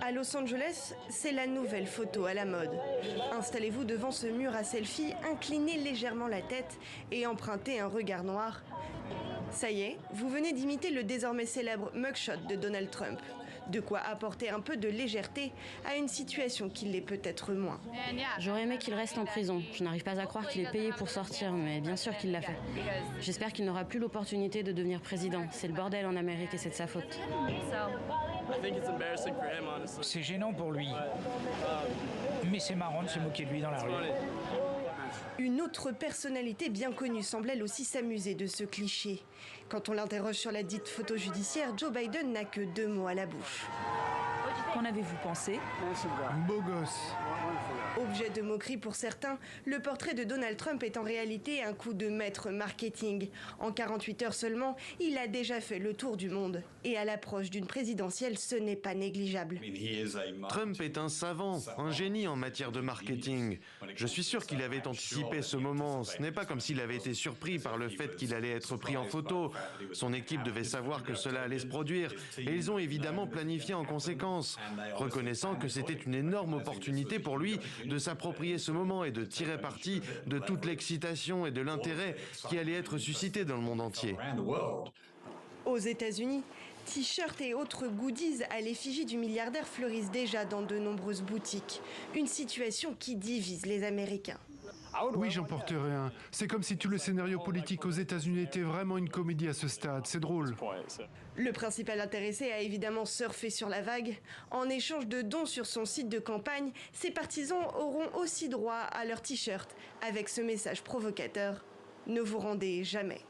À Los Angeles, c'est la nouvelle photo à la mode. Installez-vous devant ce mur à selfie, inclinez légèrement la tête et empruntez un regard noir. Ça y est, vous venez d'imiter le désormais célèbre mugshot de Donald Trump. De quoi apporter un peu de légèreté à une situation qui l'est peut-être moins. J'aurais aimé qu'il reste en prison. Je n'arrive pas à croire qu'il est payé pour sortir, mais bien sûr qu'il l'a fait. J'espère qu'il n'aura plus l'opportunité de devenir président. C'est le bordel en Amérique et c'est de sa faute. C'est gênant pour lui. Mais c'est marrant de se moquer de lui dans la rue. Une autre personnalité bien connue semble elle aussi s'amuser de ce cliché. Quand on l'interroge sur la dite photo judiciaire, Joe Biden n'a que 2 mots à la bouche. Qu'en avez-vous pensé? Beau gosse. Objet de moquerie pour certains, le portrait de Donald Trump est en réalité un coup de maître marketing. En 48 heures seulement, il a déjà fait le tour du monde. Et à l'approche d'une présidentielle, ce n'est pas négligeable. Trump est un savant, un génie en matière de marketing. Je suis sûr qu'il avait anticipé ce moment. Ce n'est pas comme s'il avait été surpris par le fait qu'il allait être pris en photo. Son équipe devait savoir que cela allait se produire. Et ils ont évidemment planifié en conséquence, reconnaissant que c'était une énorme opportunité pour lui de s'approprier ce moment et de tirer parti de toute l'excitation et de l'intérêt qui allait être suscité dans le monde entier. Aux États-Unis, t-shirts et autres goodies à l'effigie du milliardaire fleurissent déjà dans de nombreuses boutiques. Une situation qui divise les Américains. Oui, j'en porterai un. C'est comme si tout le scénario politique aux États-Unis était vraiment une comédie à ce stade. C'est drôle. Le principal intéressé a évidemment surfé sur la vague. En échange de dons sur son site de campagne, ses partisans auront aussi droit à leur t-shirt avec ce message provocateur. Ne vous rendez jamais.